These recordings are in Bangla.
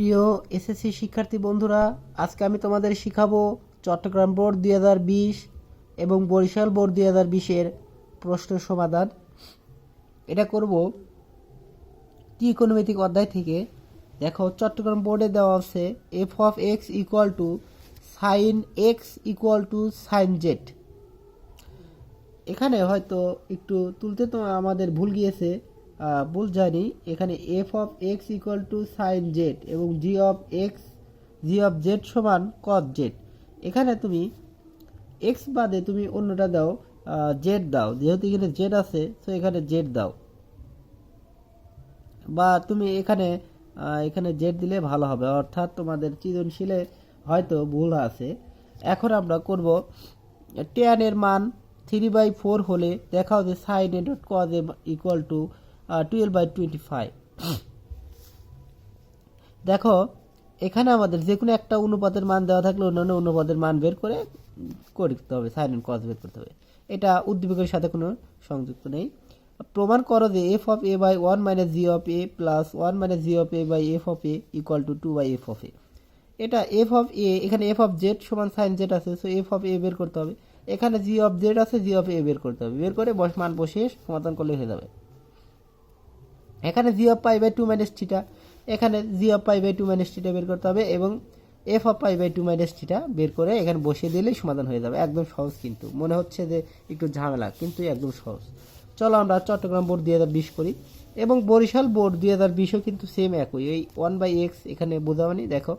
প্রিয় এসএসসি শিক্ষার্থী বন্ধুরা, আজকে আমি তোমাদের শিখাবো চট্টগ্রাম বোর্ড 2020 এবং বরিশাল বোর্ড 2020-এর প্রশ্ন সমাধান। এটা করব ত্রিকোণমিতিক অধ্যায় থেকে। দেখো, চট্টগ্রাম বোর্ডে দেওয়া আছে f of x equal to sine x equal to sine z. এখানে হয়তো একটু তুলতে তো আমাদের ভুল গিয়েছে, ভুল যায়নি। এখানে f of x equal to sine z এবং জি অফ জেড সমান কস জেড। এখানে তুমি এক্স বাদে তুমি অন্যটা দাও, জেড দাও। যেহেতু এখানে জেড আছে, তো এখানে জেড দাও, বা তুমি এখানে জেড দিলে ভালো হবে, অর্থাৎ তোমাদের সৃজনশীলে হয়তো ভুল আছে। এখন আমরা করব tan এর মান 3/4 হলে দেখাও যে sine a dot cos a equal to 12/25। দেখো, এখানে আমাদের যে কোনো একটা অনুপাতের মান দেওয়া থাকলে অন্যান্য অনুপাতের মান বের করে করতে হবে, সাইন এন্ড কজ বের করতে হবে। এটা উদ্দীপকের সাথে কোনো সংযুক্ত নেই। প্রমাণ করো যে f of a by 1 minus g of a plus 1 minus g of a by f of a equal to 2/f of a. এটা এফ অফ এ, এখানে এফ অফ জেড সমান সাইন জেড আছে, সো এফ অফ এ বের করতে হবে। এখানে জি অফ জেড আছে, জি অফ এ বের করতে হবে। বের করে মান বসিয়ে সমাধান করলে হয়ে যাবে। এখানে g of pi by 2 minus theta, এখানে g of pi by 2 minus theta বের করতে হবে এবং f of pi by 2 minus theta বের করে এখানে বসিয়ে দিলেই সমাধান হয়ে যাবে। একদম সহজ, কিন্তু মনে হচ্ছে যে একটু ঝামেলা, কিন্তু একদম সহজ। চলো আমরা চট্টগ্রাম বোর্ড 2020 করি এবং বরিশাল বোর্ড 2020ও কিন্তু সেম একই। এই 1/x এখানে বোঝাওনি, দেখো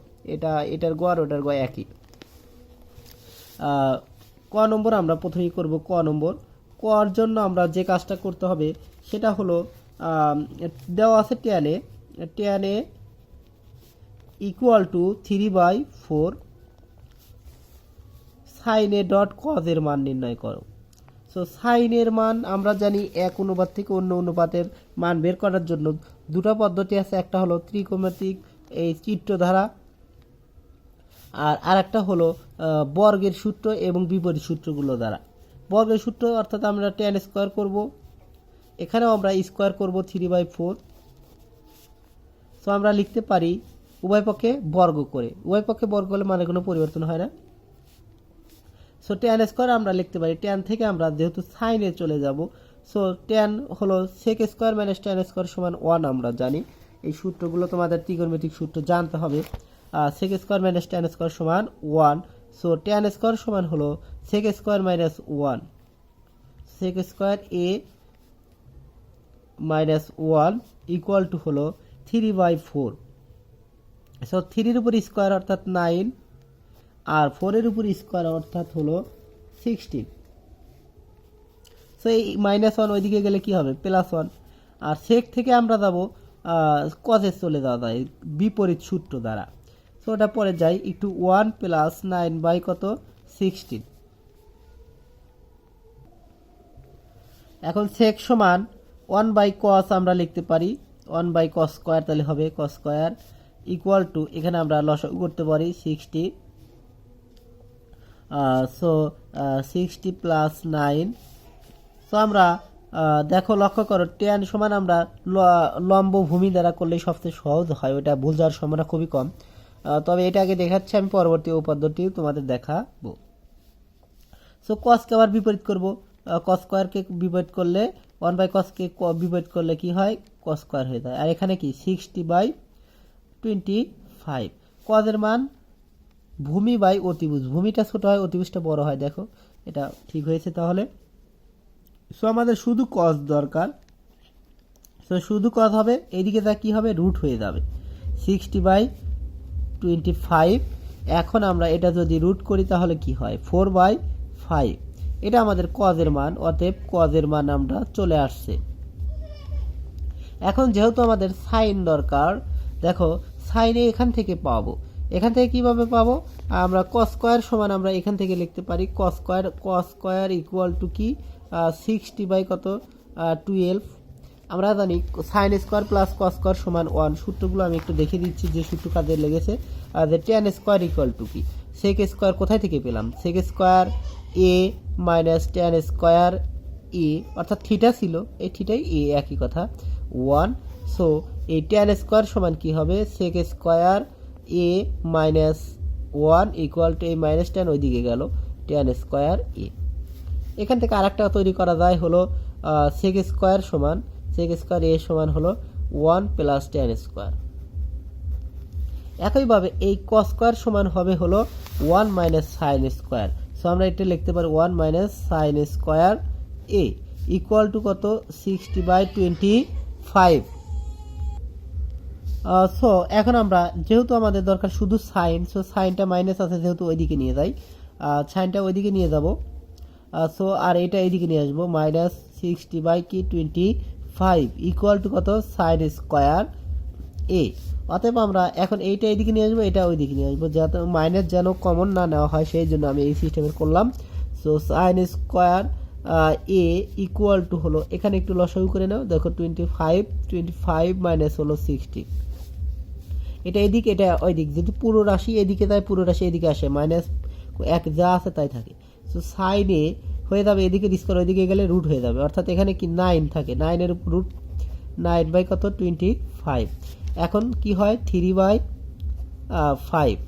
এটার গড় ওটার গড় একই। ক নম্বর আমরা প্রথমেই করব। ক নম্বর, কর জন্য আমরা যে কাজটা করতে হবে সেটা হলো দেওয়া আছে tan a equal to 3/4 sine a dot cos এর মান নির্ণয় করো। সো সাইনের মান আমরা জানি এক অনুপাত থেকে অন্য অনুপাতের মান বের করার জন্য দুটো পদ্ধতি আছে। একটা হলো ত্রিকোণমিতিক এই চিত্রধারা, আর আরেকটা হলো বর্গের সূত্র এবং বিপরীত সূত্রগুলো দ্বারা। বর্গের সূত্র অর্থাৎ আমরা tan স্কোয়ার করব, এখানেও আমরা স্কোয়ার করব 3/4। সো আমরা লিখতে পারি উভয় পক্ষে বর্গ করে, উভয় পক্ষে বর্গ হলে মানে কোনো পরিবর্তন হয় না। সো tan স্কোয়ার আমরা লিখতে পারি, tan থেকে আমরা যেহেতু সাইনে চলে যাব, সো tan হলো sec square minus tan square সমান 1। আমরা জানি এই সূত্রগুলো তোমাদের ত্রিকোণমিতিক সূত্র জানতে হবে। sec square minus tan square সমান 1। সো tan স্কোয়ার সমান হলো sec square minus 1, sec square a minus 1 equal to হলো 3/4। সো 3-এর উপর স্কোয়ার অর্থাৎ 9, আর 4-এর উপর স্কোয়ার অর্থাৎ হলো 16। সো এই -1 ওইদিকে গেলে কি হবে? +1। আর সেক থেকে আমরা যাব কজে চলে যাওয়া যায় বিপরীত সূত্র দ্বারা। সো ওটা পরে যাই একটু, 1 + 9 বাই কত? 16। এখন সেক সমান 1/cos আমরা লিখতে পারি 1/cos স্কোয়ার, তাহলে হবে cos স্কোয়ার ইকুয়াল টু, এখানে আমরা লসাগু করতে পারি 60। সো 60 + 9। সো আমরা দেখো, লক্ষ্য করো tan সমান আমরা লম্ব ভূমি দ্বারা করলে সবচেয়ে সহজ হয়, ওটা ভুল যাওয়ার সম্ভাবনা খুবই কম। তবে এটা আগে দেখাচ্ছি, আমি পরবর্তী পদ্ধতি তোমাদের দেখাবো। সো কসকে আবার বিপরীত করব, cos স্কোয়ারকে বিপরীত করলে 1/cosকে বিপরীত করলে কি হয়? cos স্কোয়ার হয়ে যায়। আর এখানে কি 60/25। কজের মান ভূমি বাই অতিভুজ, ভূমিটা ছোট হয় অতিভুজটা বড় হয়। দেখো এটা ঠিক হয়েছে তাহলে। সো আমাদের শুধু কস দরকার, সো শুধু কস হবে, এইদিকে যা কি হবে? রুট হয়ে যাবে 60/25। এখন আমরা এটা যদি রুট করি তাহলে কি হয়? 4/5। এটা আমাদের কজের মান, অতএব কজের মান আমরা চলে আসছে। এখন যেহেতু আমাদের সাইন দরকার, দেখো সাইনে এখান থেকে পাবো, এখান থেকে কিভাবে পাবো? আমরা cos স্কয়ার সমান আমরা এখান থেকে লিখতে পারি cos স্কয়ার ইকুয়াল টু কি 60/12। আমরা জানি sin square plus cos square সমান 1। সূত্রগুলো আমি একটু দেখে দিচ্ছি যে সূত্র কাজে লেগেছে। যে tan স্কয়ার ইকুয়াল টু কি, sec স্কয়ার কোথায় থেকে পেলাম? sec square a minus tan square a, অর্থাৎ থিটা ছিল, এই থিটাই a, একই কথা 1। সো এই ট্যান স্কোয়ার সমান কি হবে, sec square a minus 1 equal to এই মাইনাস ট্যান ওইদিকে গেল, ট্যান স্কোয়ার এ। এখান থেকে আরেকটা তৈরি করা যায় হলো সেক স্কোয়ার সমান, সেক স্কোয়ার এ সমান হলো 1 প্লাস ট্যান স্কোয়ার। একইভাবে এই কস স্কোয়ার সমান হবে হলো 1 মাইনাস সাইন স্কোয়ার। সো আমরা এটা লিখতে পারি 1 minus sine square A equal to কত, 60/25। সো এখন আমরা যেহেতু আমাদের দরকার শুধু সাইন, সো সাইনটা মাইনাস আছে যেহেতু ওইদিকে নিয়ে যাই, সাইনটা ওইদিকে নিয়ে যাব। সো আর এটা এইদিকে নিয়ে আসবো, মাইনাস 60/25 ইকুয়াল টু কত, সাইন স্কোয়ার এ। অতএব আমরা এখন এইটা এইদিকে নিয়ে আসবো, এটা ওইদিকে নিয়ে আসবো, যাতে মাইনাস যেন কমন না নেওয়া হয়, সেই জন্য আমি এই সিস্টেমের করলাম। So sine square A equal to হলো, এখানে একটু লসাগু করে নাও, দেখো 25 মাইনাস হলো 60, এটা এদিক এটা ওইদিক, যদি পুরো রাশি এদিকে যায় পুরো রাশি এদিকে আসে, মাইনাস এক যা আছে তাই থাকে। সো সাইনে হয়ে যাবে এদিকে স্কোয়ার ওইদিকে গেলে রুট হয়ে যাবে, অর্থাৎ এখানে কি 9 থাকে, 9-এর রুট 9 বাই কত, 25। এখন কি হয়, 3/5।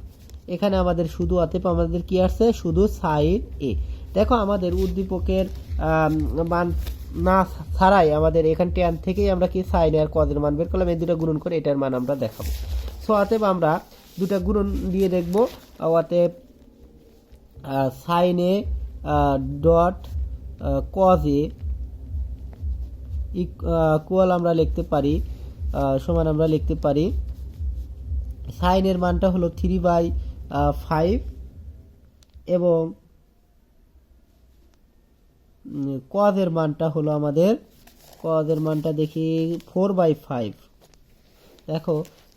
এখানে আমাদের শুধু অতএব আমাদের কি আসছে, শুধু সাইন এ। দেখো আমাদের উদ্দীপকের মান না ছাড়াই আমাদের এখান ট্যান থেকেই আমরা কি সাইন আর কজের মান বের করলাম, এই দুটো গুণন করে এটার মান আমরা দেখাবো। সো অতএব আমরা দুটা গুণন দিয়ে দেখবো, অতএব sine a dot cos a equal আমরা লিখতে পারি, সমান আমরা লিখতে পারি সাইনের মানটা হলো 3/5 এবং কজের মানটা হলো আমাদের, কজের মানটা দেখি 4/5। দেখো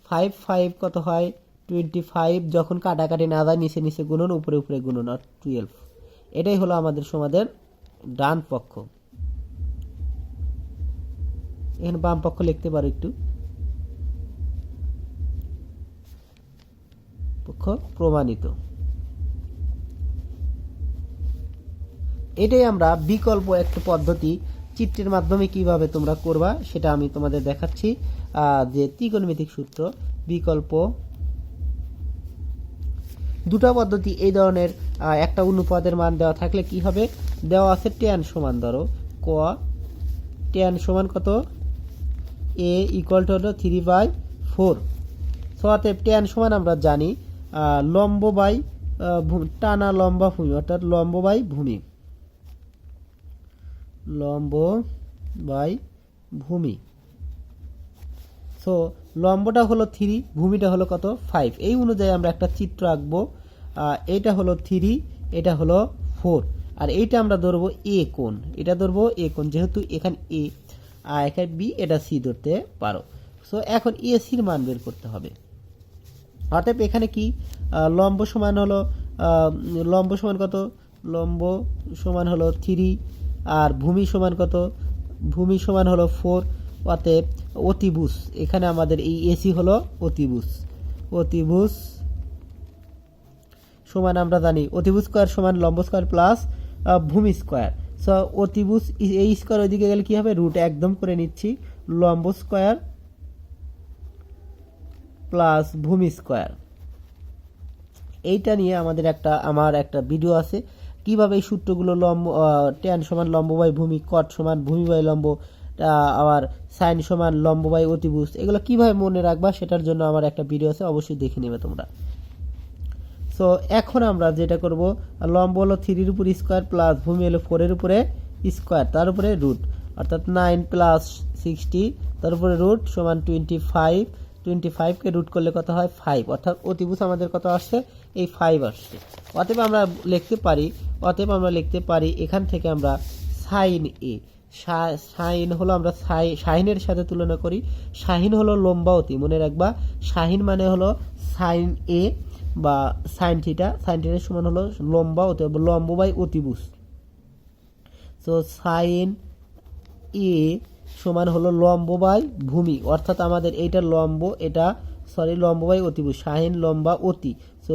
5 কত হয়, 25, যখন কাটাকাটি না যায় নিচে নিচে গুণন, উপরে উপরে গুণন, আর 12। এটাই হলো আমাদের সমাধান ডান পক্ষ। এখানে বাম পক্ষ লিখতে পারো একটু, পক্ষ প্রমাণিত। এটাই আমরা বিকল্প একটা পদ্ধতি চিত্রের মাধ্যমে কিভাবে তোমরা করবা সেটা আমি তোমাদের দেখাচ্ছি। যে ত্রিকোণমিতিক সূত্র বিকল্প দুটো পদ্ধতি, এই ধরনের একটা অনুপাতের মান দেওয়া থাকলে কি হবে, দেওয়া আছে ট্যান সমান, ধরো ক ট্যান সমান কত, এ ইকুয়াল টু হলো 3/4। সো অতএব ট্যান সমান আমরা জানি লম্ব বাই টানা লম্বা ভূমি, অর্থাৎ লম্ব বাই ভূমি, লম্ব বাই ভূমি। সো লম্বটা হলো 3, ভূমিটা হলো কত, 5। এই অনুযায়ী আমরা একটা চিত্র আঁকবো, এইটা হলো 3, এটা হলো 4, আর এইটা আমরা ধরবো এ কোণ, এটা ধরবো এ কোণ, যেহেতু এখানে এ আর এখানে বি, এটা সি ধরতে পারো। সো এখন এ সির মান বের করতে হবে, অর্থাৎ এখানে কি লম্ব সমান হলো, লম্ব সমান কত, লম্ব সমান হলো 3, আর ভূমি সমান কত, ভূমি সমান হলো 4। অতএব অতিভুজ, এখানে আমাদের এই এসি হলো অতিভুজ, অতিভুজ সমান আমরা জানি অতিভুজ স্কয়ার সমান লম্ব স্কয়ার প্লাস ভূমি স্কয়ার। সো অতিভুজ এই স্কয়ার ওইদিকে গেলে কি হবে, রুট একদম করে নিচ্ছি, লম্ব স্কয়ার প্লাস ভূমি স্কয়ার। এইটা নিয়ে আমাদের আমার একটা ভিডিও আছে, কিভাবে এই সূত্রগুলো লম্ব ট্যান সমান লম্ব বাই ভূমি, কট সমান ভূমি বাই লম্ব, আবার সাইন সমান লম্ব বাই অতিভুজ, এগুলো কিভাবে মনে রাখবা সেটার জন্য আমার একটা ভিডিও আছে, অবশ্যই দেখে নেবে তোমরা। সো এখন আমরা যেটা করব, লম্ব হলো 3-এর উপর স্কয়ার প্লাস ভূমি হলো 4-এর উপরে স্কয়ার, তার উপরে রুট, অর্থাৎ 9 প্লাস 60 তার উপরে রুট সমান 25। 25কে রুট করলে কত হয়, 5, অর্থাৎ অতিভুজ আমাদের কত আসছে, এই 5 আসছে। অতএব আমরা লিখতে পারি এখান থেকে আমরা সাইন এ, সাইন হলো আমরা সাইনের সাথে তুলনা করি, সাইন হলো লম্বা অতি, মনে রাখবা সাইন মানে হলো সাইন এ বা সাইন থিটা, সাইন থিটার সমান হলো লম্বা অতি, লম্ব বাই অতিভুজ। সো সাইন এ সমান হলো লম্ব বাই ভূমি, অর্থাৎ আমাদের এইটা লম্ব, এটা লম্ব বাই অতিভুজ, সাইন লম্বা অতি, সো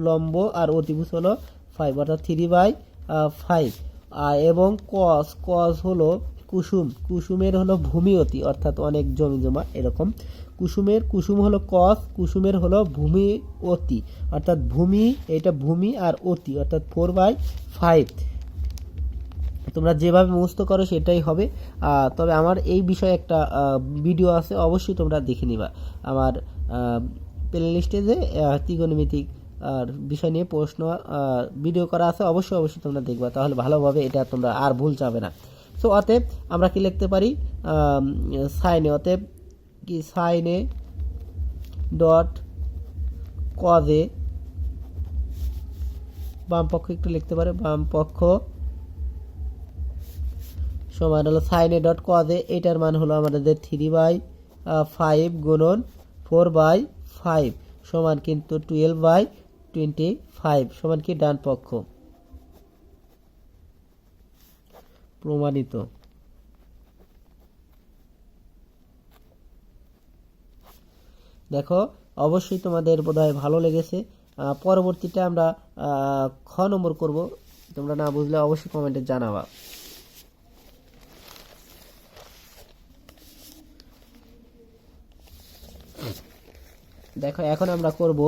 লম্ব আর অতিভুজ হলো 5, অর্থাৎ 3/5। এবং কস হলো কুসুমের হলো ভূমি অতি, অর্থাৎ অনেক জমি জমা এরকম। কুসুম হলো কস, কুসুমের হলো ভূমি অতি, অর্থাৎ ভূমি, এটা ভূমি আর অতি অর্থাৎ 4/5। তোমরা যেভাবে মুখস্থ করো সেটাই হবে। তবে আমার এই বিষয়ে একটা ভিডিও আছে, অবশ্যই তোমরা দেখে নিবা। আমার প্লে লিস্টে যে ত্রিকোণমিতিক আর বিষয় নিয়ে প্রশ্ন ভিডিও করা আছে, অবশ্যই তোমরা দেখবা, তাহলে ভালোভাবে এটা তোমরা আর ভুল যাবে না। সো অতএব আমরা কি লিখতে পারি, সাইনে, অতএব কি সাইনে ডট কজে, বাম পক্ষ একটু লিখতে পারে, বাম পক্ষ সমান হলো সাইনে ডট কজে, এটার মান হলো আমাদের 3/5 গুণন 4/5 সমান কিন্তু 12/25 সমান কি ডান পক্ষ। প্রমাণিত। দেখো অবশ্যই তোমাদের বোধহয় ভালো লেগেছে। পরবর্তীতে আমরা খ নম্বর করব, তোমরা না বুঝলে অবশ্যই কমেন্টে জানাবা। দেখো এখন আমরা করব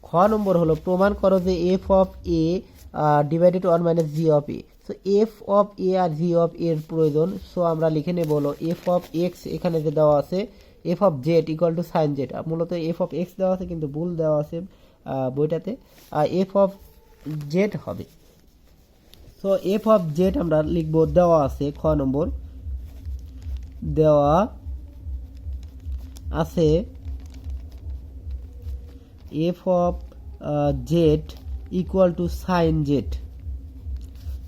খ নম্বর, হলো প্রমাণ করো যে f of a divided 1 minus g of a. So f of a আর জি অফ এর প্রয়োজন। সো আমরা লিখে নেব হলো এফ অফ এক্স, এখানে যে দেওয়া আছে f of z equal to sine z, মূলত এফ অফ এক্স দেওয়া আছে কিন্তু ভুল দেওয়া আছে বইটাতে, এফ অফ জেড হবে। সো এফ অফ জেড আমরা লিখব, দেওয়া আছে খ নম্বর, দেওয়া আছে f of z equal to sine z.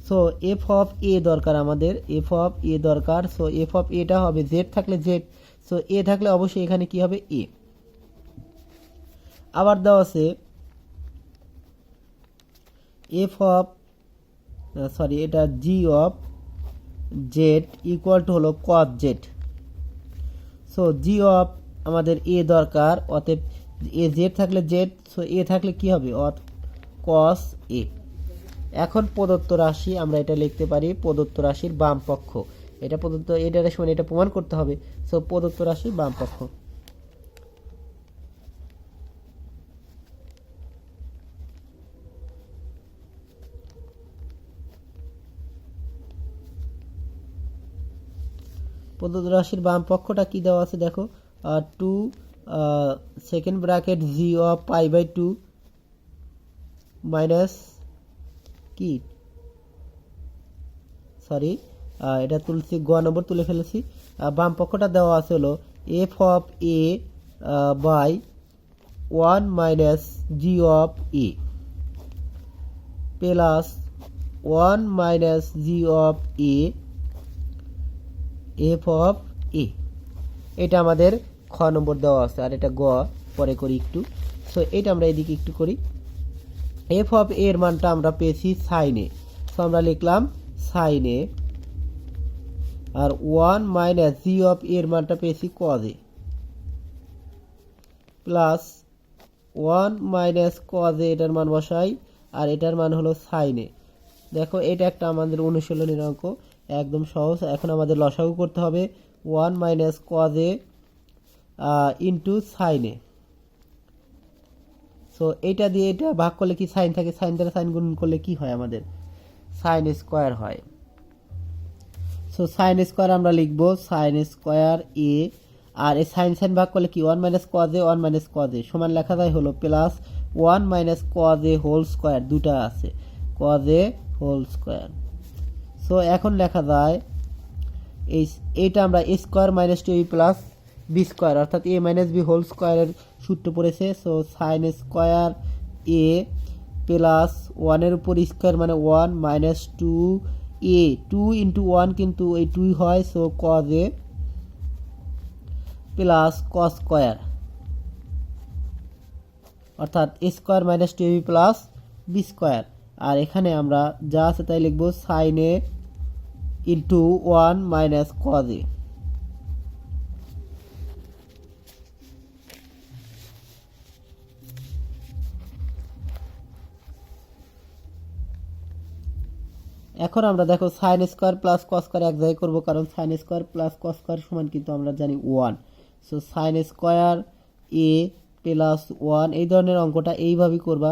So f of a দরকার আমাদের, এফ অফ এ দরকার। সো এফ অফ এটা হবে জেড থাকলে জেড, সো এ থাকলে অবশ্যই এখানে কি হবে এ। আবার দেওয়া আছে এফ অফ এটা জি অফ জেড ইকুয়াল টু হলো cos z. So g of আমাদের এ দরকার, অতএব এ জেড থাকলে জেড, সো এ থাকলে কি হবে কস এ। এখন প্রদত্ত রাশি আমরা এটা লিখতে পারি প্রদত্ত রাশির বাম পক্ষ, এটা প্রদত্ত, এটার সমান এটা প্রমাণ করতে হবে। সো প্রদত্ত রাশির বাম পক্ষ। প্রদত্ত রাশির বাম পক্ষটা কি দেওয়া আছে দেখো, 2 second bracket g of π/2 minus কি, সরি এটা তুলছি, গ নম্বর তুলে ফেলেছি। বাম পক্ষটা দেওয়া আছে হলো f of a by 1 minus g of a plus 1 minus g of a f of a. এটা আমাদের খ নম্বর দেওয়া আছে, আর এটা গ পরে করি একটু। সো এটা আমরা এদিকে একটু করি। এফ অফ এর মানটা আমরা পেয়েছি সাইনে, সো আমরা লিখলাম সাইনে, আর 1 মাইনাস জি অফ এর মানটা পেয়েছি কজে, প্লাস 1 মাইনাস কজে এটার মান বসাই, আর এটার মান হলো সাইনে। দেখো এটা একটা আমাদের অনুশীলনের অঙ্ক, একদম সহজ। এখন আমাদের লসাগু করতে হবে 1 মাইনাস কজে ইন্টু সাইনে। সো এইটা দিয়ে এটা ভাগ করলে কি সাইন থাকে, সাইন দ্বারা সাইন গুণ করলে কি হয় আমাদের সাইন স্কোয়ার হয়। সো সাইন স্কোয়ার আমরা লিখবো সাইন স্কোয়ার এ, আর এই সাইন সাইন ভাগ করলে কি 1 মাইনাস কজে 1 মাইনাস কজে সমান লেখা যায় হলো প্লাস 1 মাইনাস কজে হোল স্কোয়ার, দুটা আছে কজে হোল স্কোয়ার। সো এখন লেখা যায় এইটা আমরা a square minus 2 plus b square, অর্থাৎ এ মাইনাস বি হোল স্কোয়ারের সূত্র পড়েছে। So sine square a plus 1-এর উপর স্কোয়ার মানে 1 মাইনাস 2 এ, 2 ইন্টু 1 কিন্তু এই 2 হয়, so cos a plus cos square, অর্থাৎ a square minus 2 plus b square. আর এখানে আমরা যা আছে তাই লিখবো sine a into 1 minus cos a. এখন আমরা দেখো sine square plus cos square এক জায়গায় করবো, কারণ sine square plus cos square সমান কিন্তু আমরা জানি 1। So sine square a plus 1, এই ধরনের অঙ্কটা এইভাবেই করবা।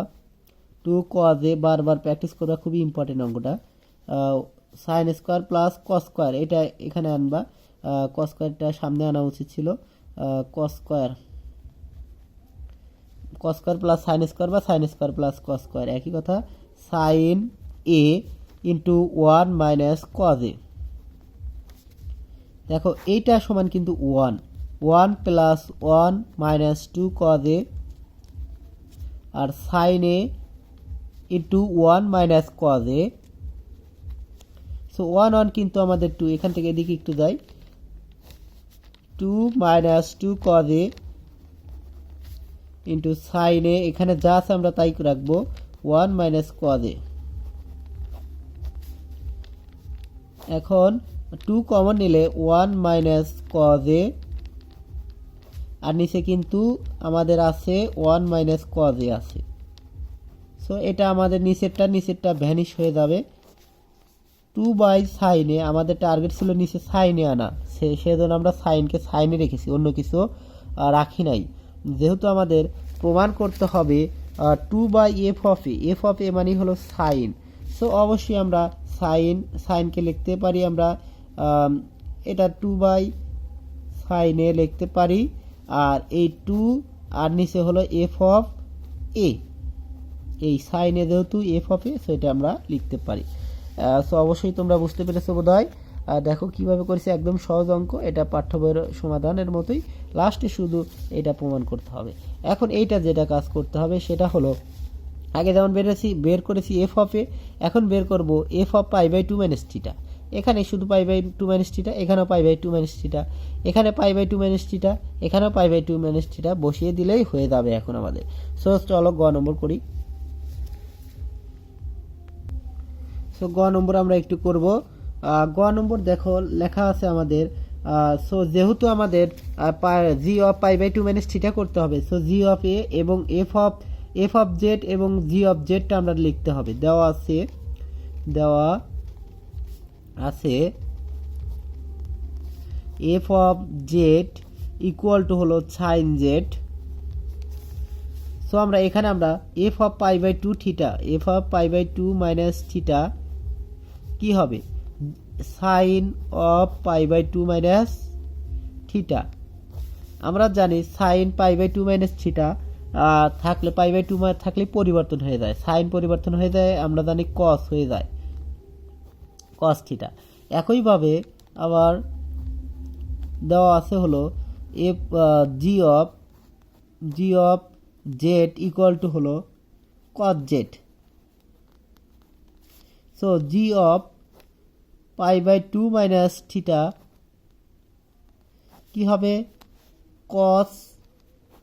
2 cos a বারবার প্র্যাকটিস করবা, খুবই ইম্পর্টেন্ট অঙ্কটা। Sine square plus cos square এটা এখানে আনবা, কস স্কোয়ারটা সামনে আনা উচিত ছিল। Cos square plus sine square বা sine square plus cos square একই কথা। Sine a into 1 minus cos a, দেখো এইটা সমান কিন্তু 1 প্লাস 1 মাইনাস 2 কজ এ, আর sine a into 1 minus cos a. So 1 কিন্তু আমাদের 2, এখান থেকে এদিকে একটু যাই, 2 minus 2 cos a into sine a, এখানে যা আছে আমরা তাই রাখবো, 1 মাইনাস কজ এ। এখন 2 কমন নিলে 1 মাইনাস কজ এ, আর নিচে কিন্তু আমাদের আছে 1 মাইনাস কজ এ আছে। সো এটা আমাদের নিচেরটা ভ্যানিশ হয়ে যাবে। 2 বাই সাইনে, আমাদের টার্গেট ছিল নিচে সাইনে আনা, সেজন্য আমরা সাইনকে সাইনে রেখেছি, অন্য কিছু রাখি নাই। যেহেতু আমাদের প্রমাণ করতে হবে 2 বাই এফ অফ এ মানে হলো সাইন, সো অবশ্যই আমরা সাইনকে লিখতে পারি, আমরা এটা 2 বাই সাইনে লিখতে পারি। আর এই 2 আর নিচে হলো এফ অফ এ, এই সাইনে যেহেতু এফ অফ এ, সেটা আমরা লিখতে পারি। সো অবশ্যই তোমরা বুঝতে পেরেছো বোধহয়। দেখো কিভাবে করেছি, একদম সহজ অঙ্ক, এটা পাঠ্য বইয়ের সমাধানের মতোই, লাস্টে শুধু এটা প্রমাণ করতে হবে। এখন এইটা যেটা কাজ করতে হবে সেটা হলো, আগে যেমন বের করেছি এফ অফ এ, এখন বের করব f of pi by 2 minus theta. এখানে শুধু পাই বাই 2 মাইনাস থিটা, এখানেও পাই বাই 2 মাইনাস থিটা, এখানে পাই বাই 2 মাইনাস থিটা, এখানেও পাই বাই 2 মাইনাস থিটা, বসিয়ে দিলেই হয়ে যাবে এখন আমাদের। সো চলো গ নম্বর করি। সো গ নম্বর আমরা একটু করব। গ নম্বর দেখো লেখা আছে আমাদের, সো যেহেতু আমাদের g of pi by 2 minus theta করতে হবে, সো জি অফ এ এবং এফ অফ জেড এবং জি অফ জেডটা আমরা লিখতে হবে। দেওয়া আছে f of z equal to হলো সাইন জেড। সো আমরা এখানে আমরা f of pi by 2 theta, f of pi by 2 minus theta কি হবে, sine of pi by 2 minus theta. আমরা জানি sine pi by 2 minus theta থাকলে, পাই বাই 2 থাকলে পরিবর্তন হয়ে যায়, সাইন পরিবর্তন হয়ে যায়, আমরা জানি কস হয়ে যায়, কস থিটা। একইভাবে আবার দেওয়া আছে হলো f g of z equal to হলো cos z. So g of pi by 2 minus theta কি হবে, cos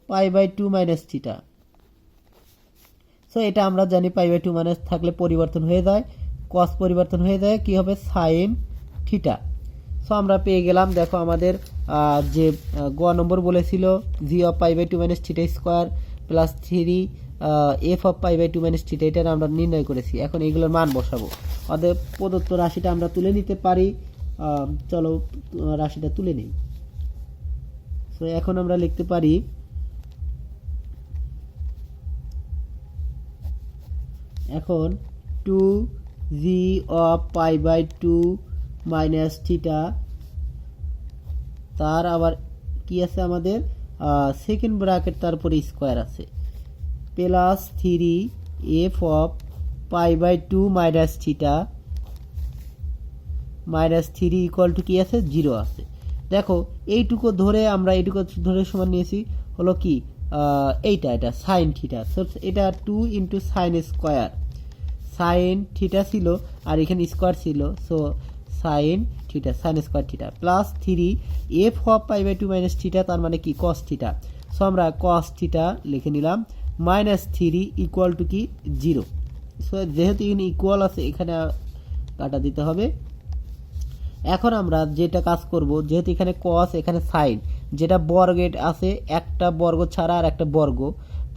pi by 2 minus theta. So এটা আমরা জানি পাই বাই 2 মাইনাস থাকলে পরিবর্তন হয়ে যায়, কস পরিবর্তন হয়ে যায়, কি হবে, সাইন থিটা। সো আমরা পেয়ে গেলাম। দেখো আমাদের যে গ নম্বর বলেছিল g of pi by 2 minus theta square plus 3 f of pi by 2 minus theta, এটা আমরা নির্ণয় করেছি। এখন এইগুলোর মান বসাবো, অতএব প্রদত্ত রাশিটা আমরা তুলে নিতে পারি। চলো রাশিটা তুলে নিই। সো এখন আমরা লিখতে পারি এখন 2 g of pi by 2 minus theta, তার আবার কি আছে আমাদের সেকেন্ড ব্র্যাকেট, তারপরে স্কোয়ার আছে, plus 3 f of pi by 2 minus theta minus 3 equal to কি আছে, 0 আছে। দেখো এইটুকু ধরে আমরা এইটুকু ধরে সমান নিয়েছি হলো কি, এটা সাইন থিটা, এটা 2 into sine square, sine theta ছিল আর এখানে স্কোয়ার ছিল, so sine theta, sine square theta plus 3 f of pi by 2 minus theta, তার মানে কি কস থিটা। সো আমরা কস থিটা লিখে নিলাম, মাইনাস 3 ইকুয়াল টু কি 0। সো যেহেতু এখানে ইকুয়াল আছে, এখানে কাটা দিতে হবে। এখন আমরা যেটা কাজ করব, যেহেতু এখানে কস এখানে সাইন, যেটা বর্গের আছে একটা বর্গ ছাড়া আর একটা বর্গ,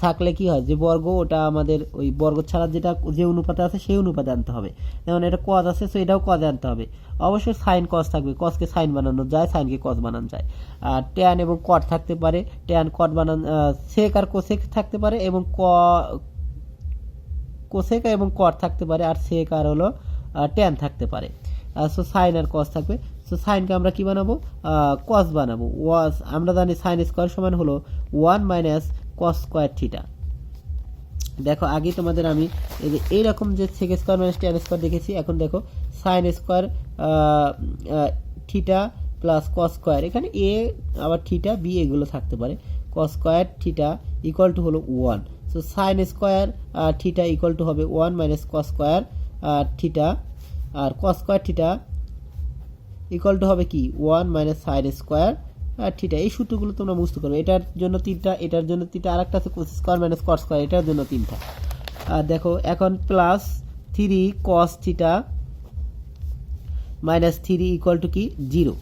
থাকলে কি হয়, যে বর্গ ওটা আমাদের ওই বর্গ ছাড়া যেটা যে অনুপাতে আছে সেই অনুপাতে আনতে হবে। যেমন এটা কজ আছে, সো এটাও কজে আনতে হবে। অবশ্যই সাইন কজ থাকবে, কজকে সাইন বানানো যায়, সাইনকে কজ বানানো যায়। আর ট্যান এবং কট থাকতে পারে, ট্যান কট বানান, সেক আর কোসেক থাকতে পারে, এবং কোসেক এবং কট থাকতে পারে, আর সেক আর হলো ট্যান থাকতে পারে। সো সাইন আর কস থাকবে। সো সাইনকে আমরা কি বানাবো, কস বানাবো। আমরা জানি সাইন স্কোয়ার সমান হলো 1 মাইনাস কস স্কোয়ার থিটা। দেখো আগে তোমাদের আমি এই যে এইরকম যে sec square minus tan square দেখেছি, এখন দেখো sine square theta plus cos square, এখানে এ আবার থিটা বি এগুলো থাকতে পারে। Cos square theta equal to হলো 1। So sine square theta equal to হবে 1 মাইনাস কস স্কোয়ার থিটা, আর cos square theta equal to হবে কি 1 মাইনাস সাইন স্কোয়ার থিটা। এই সূত্রগুলো তোমরা মুছতে পারবে। এটার জন্য 3টা, এটার জন্য 3টা, আর একটা আছে cos square minus cos square, এটার জন্য 3টা। দেখো এখন plus 3 cos theta minus 3 equal to কি 0।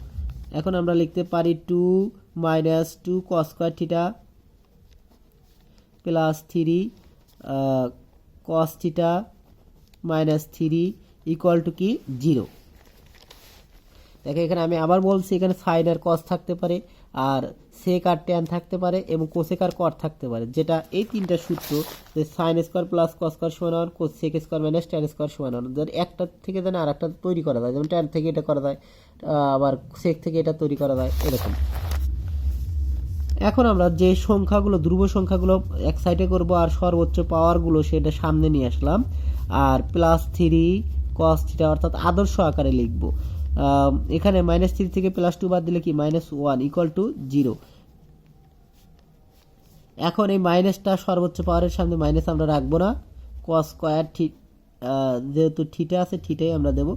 এখন আমরা লিখতে পারি 2 minus 2 cos square theta plus 3 cos theta minus 3 equal to কি 0। দেখো এখানে আমি আবার বলছি, এখানে সাইন আর কস থাকতে পারে, আর সেক আর ট্যান থাকতে পারে, এবং কোসেক আর কট থাকতে পারে, যেটা এই 3টা সূত্র, যে sine square plus cos square সমান হওয়ার, sec square minus tan square সমান হওয়ার, যেন একটা থেকে যেন আর একটা তৈরি করা যায়, যেমন ট্যান থেকে এটা করা যায়, আবার সেক থেকে এটা তৈরি করা যায়, এরকম। এখন আমরা যে সংখ্যাগুলো, ধ্রুব সংখ্যাগুলো এক সাইডে করব, আর সর্বোচ্চ পাওয়ারগুলো সেটা সামনে নিয়ে আসলাম, আর প্লাস 3 কস থিটা অর্থাৎ আদর্শ আকারে লিখব। এখানে -3 থেকে +2 বাদ দিলে কি -1 ইকুয়াল টু 0। এখন এই মাইনাসটা সর্বোচ্চ পাওয়ারের সামনে মাইনাস আমরা রাখবো না, কস স্কোয়ার যেহেতু থিটা আছে থিটাই আমরা দেবো,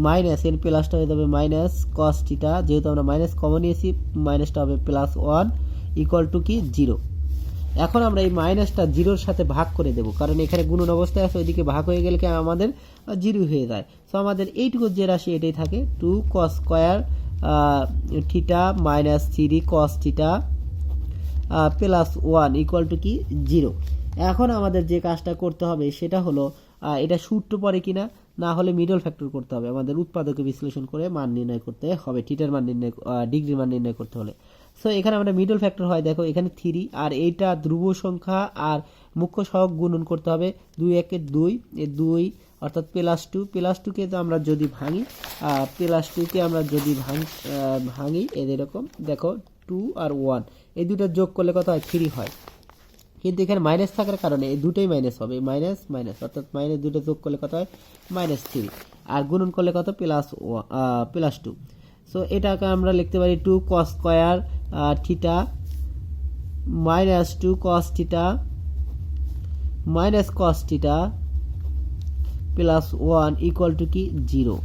মাইনাস এর প্লাসটা হয়ে যাবে মাইনাস কস থিটা, যেহেতু আমরা মাইনাস কমন নিয়েছি মাইনাসটা হবে +1 ইকুয়াল টু কি 0। এখন আমরা এই মাইনাসটা 0-র সাথে ভাগ করে দেব, কারণ এখানে গুণন অবস্থায় আছে, ওইদিকে ভাগ হয়ে গেলে কি আমাদের 0 হয়ে যায়। সো আমাদের এইটুকু যে রাশি এটাই থাকে, 2 cos square theta minus 3 cos theta +1 equal to কি 0। এখন আমাদের যে কাজটা করতে হবে সেটা হলো, এটা সূত্র পড়ে কিনা, না হলে মিডল ফ্যাক্টর করতে হবে, আমাদের উৎপাদকে বিশ্লেষণ করে মান নির্ণয় করতে হবে, থিটার মান নির্ণয়, ডিগ্রির মান নির্ণয় করতে হলে। সো এখানে আমরা মিডল ফ্যাক্টর হয়, দেখো এখানে 3, আর এইটা ধ্রুব সংখ্যা আর মুখ্য সহগ গুণন করতে হবে, 2 1 2, 2 অর্থাৎ +2 কে আমরা যদি ভাঙি, +2 কে আমরা যদি ভাঙি এরকম, দেখো 2 আর 1 এই দুটো যোগ করলে কত হয় 3 হয়, কিন্তু এখানে মাইনাস থাকার কারণে এই দুটোই মাইনাস হবে, মাইনাস মাইনাস অর্থাৎ মাইনাস দুটো যোগ করলে কত হয় -3, আর গুণন করলে কত +2। সো এটাকে আমরা লিখতে পারি 2 cos square theta -2 cos theta minus cos theta +1 equal to কি 0।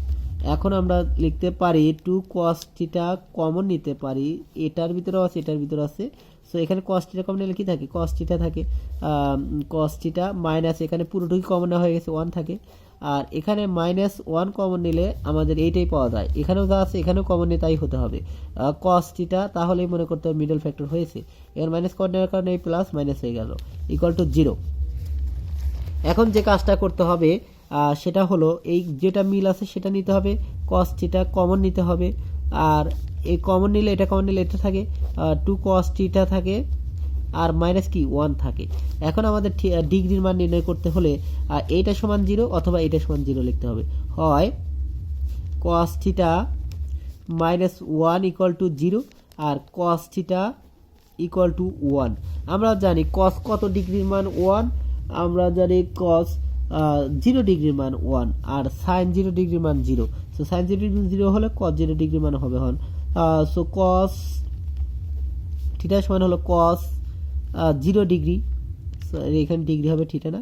এখন আমরা লিখতে পারি 2 কস থিটা কমন নিতে পারি, এটার ভিতরেও আছে এটার ভিতরে আছে। সো এখানে কস থিটা কমন নিলে কি থাকে, কস থিটা থাকে, কস থিটা মাইনাস, এখানে পুরোটুকু কমন নেওয়া হয়ে গেছে 1 থাকে, আর এখানে -1 কমন নিলে আমাদের এইটাই পাওয়া যায়, এখানেও যা আছে এখানেও কমন নিয়ে তাই হতে হবে কস থিটা, তাহলেই মনে করতে হবে মিডল ফ্যাক্টর হয়েছে। এর মাইনাস কমন নেওয়ার কারণে এই প্লাস মাইনাস হয়ে গেল ইকুয়াল টু 0। এখন যে কাজটা করতে হবে সেটা হলো, এই যেটা মিল আছে সেটা নিতে হবে, কস থিটা কমন নিতে হবে, আর এই কমন নিলে এটা কমন নিলে এটা থাকে, 2 কস থিটা থাকে, আর মাইনাস কি 1 থাকে। এখন আমাদের ডিগ্রির মান নির্ণয় করতে হলে এইটা সমান 0 অথবা এটা সমান 0 লিখতে হবে, হয় কস থিটা -1 ইকুয়াল টু 0, আর কস থিটা ইকুয়াল টু 1। আমরা জানি কস কত ডিগ্রির মান 1, আমরা জানি কস 0 ডিগ্রির মান 1, আর সাইন 0 ডিগ্রির মান 0। সো সাইন 0 ডিগ্রি 0 হলে কস 0 ডিগ্রির মান হবে হন, সো কস থিটা সমান হলো কস 0 ডিগ্রি, এখানে ডিগ্রি হবে থিটা না,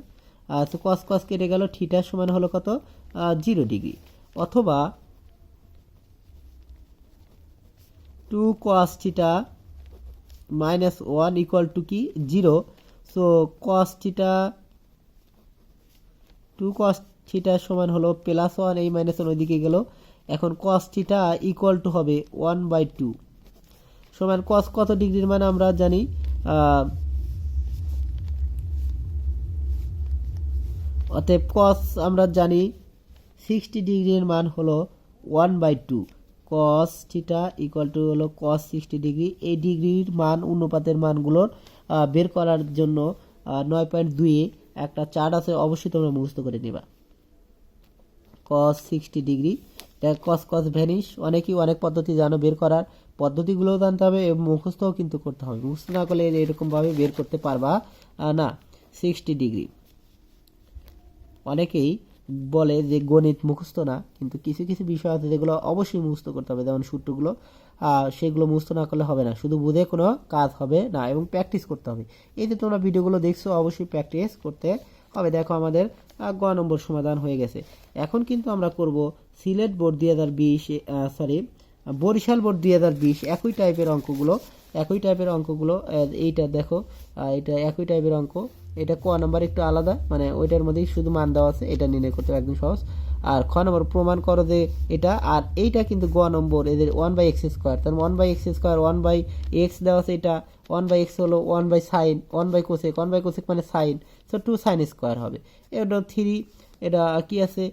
তো কস কস কেটে গেল, থিটা সমান হলো কত 0 ডিগ্রি, অথবা 2 কস থিটা -1 ইকুয়াল টু কি 0। So cos theta 2 cos theta সমান হলো +1, এই -1 ওইদিকে গেল, এখন কস থিটা ইকুয়াল টু হবে 1/2 সমান কস কত ডিগ্রির মান আমরা জানি অতএব কস আমরা জানি 60 ডিগ্রির মান হলো 1/2, কস থিটা ইকুয়াল টু হলো কস 60 ডিগ্রি। এই ডিগ্রির মান অনুপাতের মানগুলোর বের করার জন্য 9.2 একটা চার্ট আছে, অবশ্যই তোমরা মুখস্থ করে নিবা। কস 60 ডিগ্রি, কস কস ভ্যানিশ, অনেকেই অনেক পদ্ধতি জানো বের করার, পদ্ধতিগুলোও জানতে হবে এবং মুখস্থও কিন্তু করতে হবে। মুখস্থ না করলে এরকমভাবে বের করতে পারবা না। 60 ডিগ্রি, অনেকেই বলে যে গণিত মুখস্থ না, কিন্তু কিছু কিছু বিষয় আছে যেগুলো অবশ্যই মুখস্থ করতে হবে, যেমন সূত্রগুলো, সেগুলো মুখস্থ না করলে হবে না, শুধু বুঝে কোনো কাজ হবে না এবং প্র্যাকটিস করতে হবে। এই যে তোমরা ভিডিওগুলো দেখছো, অবশ্যই প্র্যাকটিস করতে হবে। দেখো আমাদের গ নম্বর সমাধান হয়ে গেছে। এখন কিন্তু আমরা করব সিলেট বোর্ড 2020, বরিশাল বোর্ড 2020 একই টাইপের অঙ্কগুলো। এইটা দেখো, এটা একই টাইপের অঙ্ক, এটা ক নাম্বার একটু আলাদা, মানে ওইটার মধ্যেই শুধু মান দেওয়া আছে, এটা নির্ণয় করতে একদম সহজ। আর খ নম্বর প্রমাণ করো যে এটা, আর এইটা কিন্তু গ নম্বর, এদের 1/x², তার 1/x², 1/x দেওয়া আছে, এটা 1/x হলো 1/sin, 1/cosec, 1/cosec মানে সাইন, সো 2sin² হবে। এটা 3, এটা কি আছে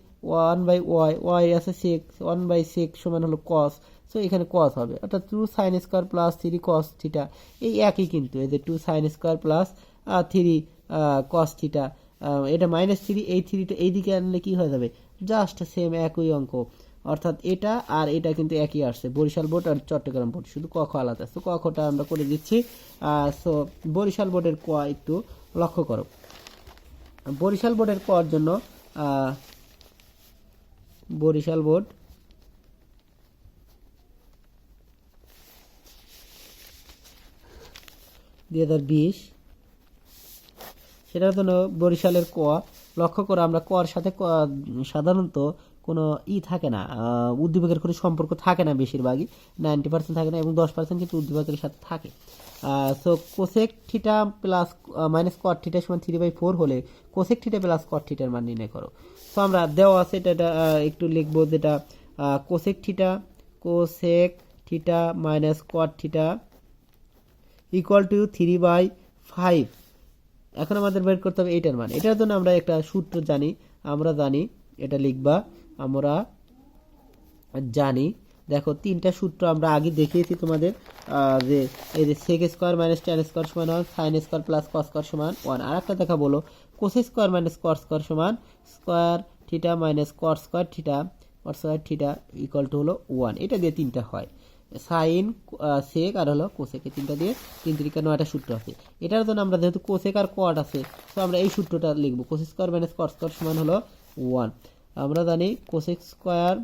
1/y, y আছে 6, 1/6 সমান হলো cos, সো এখানে cos হবে, অর্থাৎ 2sin² প্লাস 3 cos থিটা, এই একই কিন্তু, এই যে 2sin² প্লাস 3 cos থিটা, এটা -3, এই 3টা এইদিকে আনলে কি হয়ে যাবে, জাস্ট সেম একই অঙ্ক, অর্থাৎ এটা আর এটা কিন্তু একই আসছে, বরিশাল বোর্ড আর চট্টগ্রাম বোর্ড, শুধু ক খ আলাদা। তো ক খটা আমরা করে দিচ্ছি। সো বরিশাল বোর্ডের ক একটু লক্ষ্য করো। বরিশাল বোর্ডের কর জন্য বরিশাল বোর্ড 2020, সেটার জন্য বরিশালের ক লক্ষ্য করে, আমরা কর সাথে সাধারণত কোনো থাকে না, উদ্দীপকের কোনো সম্পর্ক থাকে না, বেশিরভাগই 90% থাকে না, এবং 10% কিন্তু উদ্দীপকের সাথে থাকে। So cosec theta plus minus কট থিটা সমান 3/4 হলে কোসেক থিটা প্লাস কট থিটার মান নির্ণয় করো। সো আমরা দেওয়া আছে এটা একটু লিখবো, যেটা কোসেক থিটা মাইনাস কট থিটা ইকুয়াল টু 3/5। এখন আমাদের বের করতে হবে এইটার মান। এটার জন্য আমরা একটা সূত্র জানি, এটা লিখবা, আমরা জানি। দেখো 3টা সূত্র আমরা আগে দেখিয়েছি তোমাদের, যে এই যে sec² - tan² সমান 1, sin² প্লাস cos² সমান 1। আর একটা দেখা বলো, cos² - cos² সমান square theta minus cot² theta equal to হলো 1। এটা দিয়ে 3টা হয়, সাইন, সেক আর হলো কোসেক, এই 3টা দিয়ে 3 3 9টা সূত্র আছে। এটার জন্য আমরা যেহেতু কোসেক আর কট আছে, তো আমরা এই সূত্রটা লিখবো, cos² - cot² সমান হলো 1। আমরা জানি cos²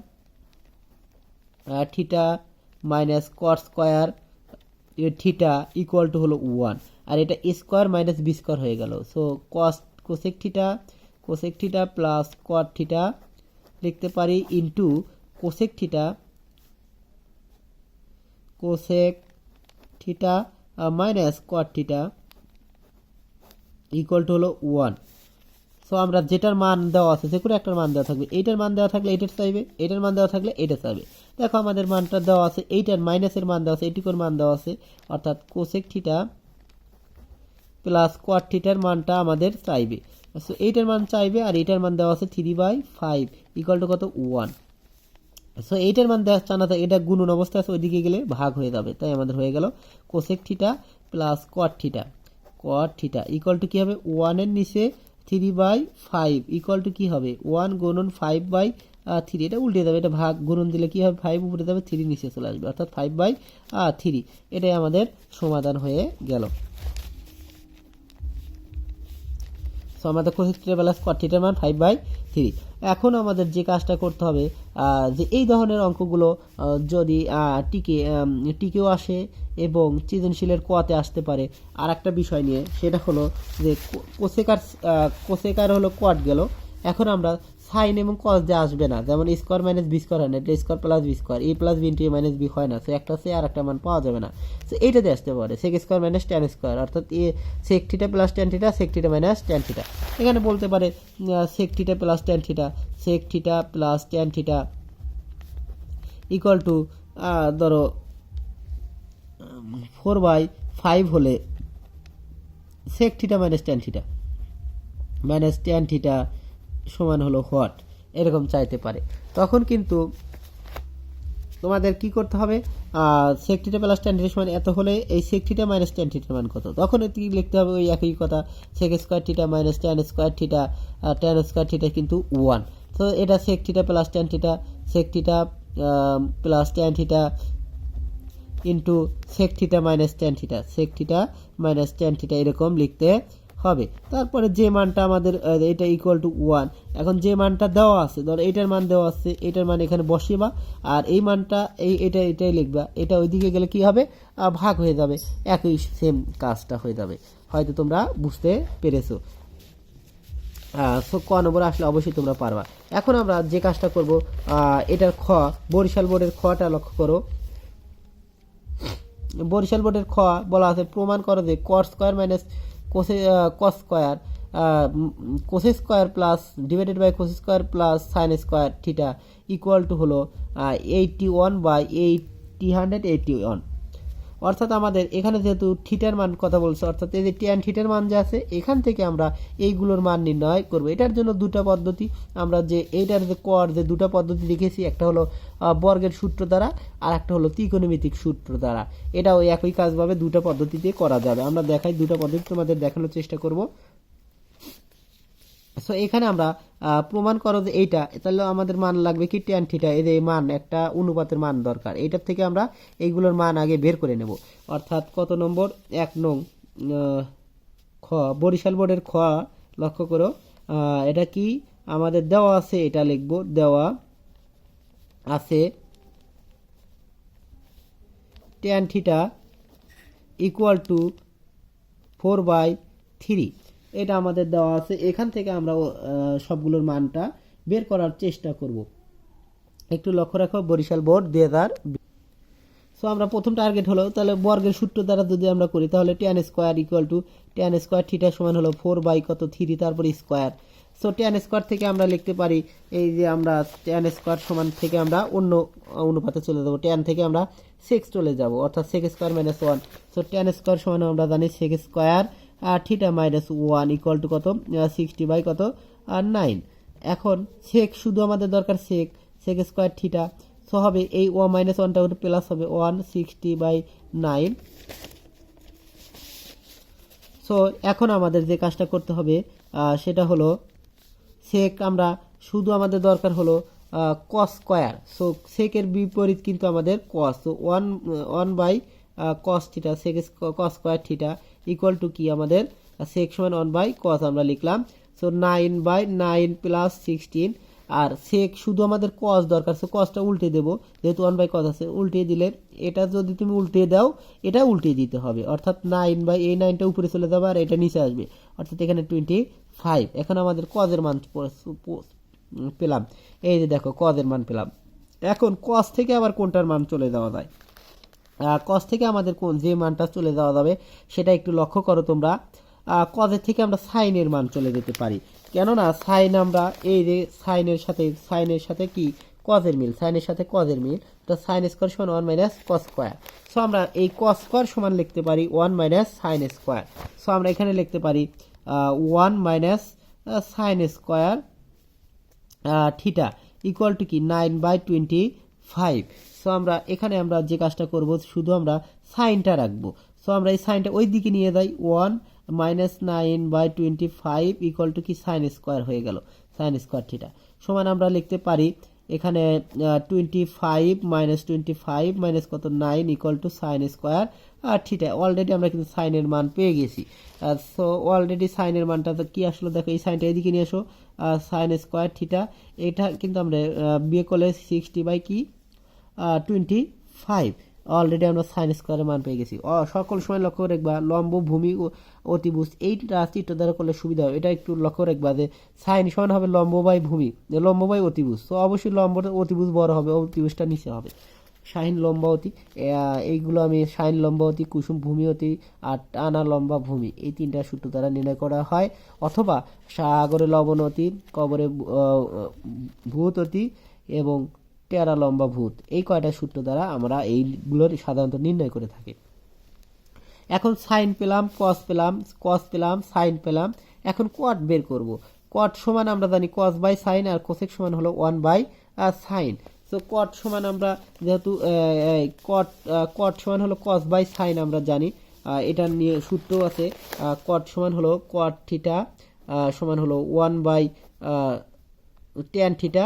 theta minus cot² theta equal to হলো 1, আর এটা স্কোয়ার মাইনাস বি স্কোয়ার হয়ে গেল। So cosec theta plus cot theta লিখতে পারি into cosec theta minus caught theta equal to হলো 1। সো আমরা যেটার মান দেওয়া আছে, যে কোনো একটার মান দেওয়া থাকবে, এইটার মান দেওয়া থাকলে এইটার চাইবে, এইটার মান দেওয়া থাকলে এইটা চাইবে। দেখো আমাদের মানটা দেওয়া আছে, এইটার মাইনাসের মান দেওয়া আছে, এইটুকুর মান দেওয়া আছে, অর্থাৎ কোসেক থিটা প্লাস কট থিটার মানটা আমাদের চাইবে। সো এইটার মান চাইবে, আর এইটার মান দেওয়া আছে 3/5 ইকুয়াল টু কত, 1। সো এইটার মান দেওয়া জানা থাকে, এটা গুণন অবস্থা আছে, ওইদিকে গেলে ভাগ হয়ে যাবে, তাই আমাদের হয়ে গেল cosec theta plus cot theta equal to কি হবে, 1 এর নিচে 3/5 ইকুয়াল টু কি হবে, 1 গুণন 5/3, এটা উল্টে যাবে, এটা ভাগ গুণন দিলে কি হবে, 5 উপরে যাবে, 3 নিচে চলে আসবে, অর্থাৎ 5/3। এটাই আমাদের সমাধান হয়ে গেল। সো আমাদের কোসেক থিটা প্লাস কট থিটার মান 5/3। এখন আমাদের যে কাজটা করতে হবে, যে এই ধরনের অঙ্কগুলো যদি টিকেও আসে এবং সৃজনশীলের কোয়াতে আসতে পারে, আর একটা বিষয় নিয়ে, সেটা হলো যে কোসেকার হলো কোয়াট গেল, এখন আমরা সাইন এবং কস দিয়ে আসবে না, যেমন স্কোয়ার মাইনাস বি স্কোয়ার হয় না, এটা square plus b square, a plus B into A minus B হয় না, সো একটা সে আর একটা মান পাওয়া যাবে না। সো এইটাতে আসতে পারে sec² - tan², অর্থাৎ sec theta plus tan theta, sec theta minus tan theta. এখানে বলতে পারে sec theta plus tan theta equal two ধরো 4/5 হলে sec theta minus tan theta সমান হলো হোয়াট এরকম চাইতে পারে। তখন কিন্তু তোমাদের কি করতে হবে, sec theta plus tan theta সমান এত হলে এই sec থিটা মাইনাস tan থিটার মান কত, তখন এটি লিখতে হবে ওই একই কথা, sec square theta minus tan square theta, tan square theta কিন্তু 1। তো এটা sec theta plus tan theta, sec theta plus tan theta into sec theta minus tan theta, sec theta minus tan theta এরকম লিখতে হবে। তারপরে যে মানটা আমাদের এটা ইকুয়াল টু 1, এখন যে মানটা দেওয়া আছে ধর এটার মান দেওয়া আছে, এটার মান এখানে বসিবা, আর এই মানটা এটাই লিখবা, এটা ওইদিকে গেলে কি হবে, ভাগ হয়ে যাবে, একই সেম কাজটা হয়ে যাবে। হয়তো তোমরা বুঝতে পেরেছো। সো ক নম্বর আসলে অবশ্যই তোমরা পারবা। এখন আমরা যে কাজটা করব, এটার খ, বরিশাল বোর্ডের খটা লক্ষ্য করো। বরিশাল বোর্ডের খ বলা আছে প্রমাণ করো যে cos square minus cos square cos square plus divided by cos square plus sine square theta equal to হলো 81/881। অর্থাৎ আমাদের এখানে যেহেতু থিটার মান কথা বলছে, অর্থাৎ এই যে ট্যান থিটার মান যে আছে এখান থেকে আমরা এইগুলোর মান নির্ণয় করব। এটার জন্য দুটো পদ্ধতি, আমরা যে এইটার যে কর যে দুটো পদ্ধতি দেখেছি, একটা হলো বর্গের সূত্র দ্বারা আর একটা হলো ত্রিকোণমিতিক সূত্র দ্বারা। এটাও একই কাজভাবে দুটো পদ্ধতিতে করা যাবে। আমরা দেখাই দুটো পদ্ধতি তোমাদের দেখানোর চেষ্টা করব। সো এখানে আমরা প্রমাণ করো যে এইটা, তাহলে আমাদের মান লাগবে কি ট্যান থিটা, এই যে মান একটা অনুপাতের মান দরকার, এইটার থেকে আমরা এইগুলোর মান আগে বের করে নেব। অর্থাৎ কত নম্বর, 1 নং খ, বরিশাল বোর্ডের খ লক্ষ্য করো। এটা কি আমাদের দেওয়া আছে, এটা লিখব, দেওয়া আছে ট্যান থিটা ইকুয়াল টু 4/3, এটা আমাদের দেওয়া আছে। এখান থেকে আমরা সবগুলোর মানটা বের করার চেষ্টা করব। একটু লক্ষ্য রাখো, বরিশাল বোর্ড 2000। সো আমরা প্রথম টার্গেট হলো, তাহলে বর্গের সূত্র দ্বারা যদি আমরা করি তাহলে tan square equal to tan square theta সমান হলো 4/3 তারপর স্কয়ার। সো ট্যান স্কয়ার থেকে আমরা লিখতে পারি, এই যে আমরা ট্যান স্কয়ার সমান থেকে আমরা অন্য অনুপাতে চলে যাব, ট্যান থেকে আমরা সেক চলে যাব, অর্থাৎ sec square minus 1। So tan square সমান আমরা জানি sec square theta minus 1 equal to কত, 60/9। এখন সেক শুধু আমাদের দরকার সেক স্কয়ার থিটা, সো হবে এই ও মাইনাস 1টা প্লাস হবে 160/9। সো এখন আমাদের যে কাজটা করতে হবে সেটা হলো সেক, আমরা শুধু আমাদের দরকার হলো কস স্কয়ার। সো সেকের বিপরীত কিন্তু আমাদের cos, so 1/cos theta, sec cos square theta equal to কি আমাদের সেক সমান 1/cos আমরা লিখলাম। সো 9/9 প্লাস 16, আর সেক শুধু আমাদের কস দরকার, সো কসটা উল্টে দেবো, যেহেতু 1/cos আছে উল্টিয়ে দিলে, এটা যদি তুমি উল্টিয়ে দাও এটা উল্টিয়ে দিতে হবে, অর্থাৎ 9 এই 9টা উপরে চলে যাবে আর এটা নিচে আসবে, অর্থাৎ এখানে 25। এখন আমাদের কজের মান পেলাম, এই যে দেখো কজের মান পেলাম। এখন কস থেকে আবার কোনটার মান চলে যাওয়া যায়, কস থেকে আমাদের কোন যে মানটা চলে যাওয়া যাবে সেটা একটু লক্ষ্য করো তোমরা। কজের থেকে আমরা সাইনের মান চলে যেতে পারি, কেননা সাইন আমরা এই যে সাইনের সাথে কি কজের মিল, সাইনের সাথে কজের মিল, তো সাইন স্কয়ার সমান 1 মাইনাস কস স্কয়ার। সো আমরা এই কস স্কয়ার সমান লিখতে পারি 1 মাইনাস সাইন স্কয়ার। সো আমরা এখানে লিখতে পারি 1 minus sine square theta equal to কি 9/25। সো আমরা এখানে আমরা যে কাজটা করব, শুধু আমরা সাইনটা রাখবো। সো আমরা এই সাইনটা ওই দিকে নিয়ে যাই, 1 মাইনাস 9/25 ইকুয়াল টু কি সাইন স্কয়ার হয়ে গেল, সাইন স্কয়ার থিটা সমান আমরা লিখতে পারি এখানে 25 মাইনাস 25 মাইনাস কত 9 ইকুয়াল টু সাইন স্কয়ার আর থিটা। অলরেডি আমরা কিন্তু সাইনের মান পেয়ে গেছি। সো অলরেডি সাইনের মানটা কি আসলো দেখো, এই সাইনটা এদিকে নিয়ে এসো, সাইন স্কয়ার থিটা, এটা কিন্তু আমরা বিয়ে করলে 60/25, অলরেডি আমরা সাইন স্কয়ারের মান পেয়ে গেছি। সকল সময় লক্ষ্য রাখবা লম্ব ভূমি অতিভুজ এইটা চিত্র দ্বারা করলে সুবিধা হবে, এটা একটু লক্ষ্য রাখবা যে সাইন সমান হবে লম্ব বাই ভূমি, লম্ব বাই অতিভুজ। তো অবশ্যই লম্ব অতিভুজ বড় হবে, অতিভুজটা নিচে হবে। সাইন লম্বা অতি, এইগুলো আমি সাইন লম্বা অতি, কুসুম ভূমি অতি আর টানা লম্বা ভূমি, এই তিনটা সূত্র দ্বারা নির্ণয় করা হয়। অথবা সাগরে লবণ অতি, কবরে ভূত অতি এবং টেরা লম্বা ভূত, এই কয়টা সূত্র দ্বারা আমরা এইগুলোর সাধারণত নির্ণয় করে থাকি। এখন সাইন পেলাম, কস পেলাম, সাইন পেলাম, এখন কট বের করব। কট সমান আমরা জানি কস বাই সাইন, আর কোসেক সমান হলো 1 বাই সাইন। সো কট সমান আমরা যেহেতু কট সমান হলো কস বাই সাইন আমরা জানি, এটা নিয়ে সূত্র আছে। কট সমান হলো কট থিটা সমান হলো 1 বাই ট্যান থিটা,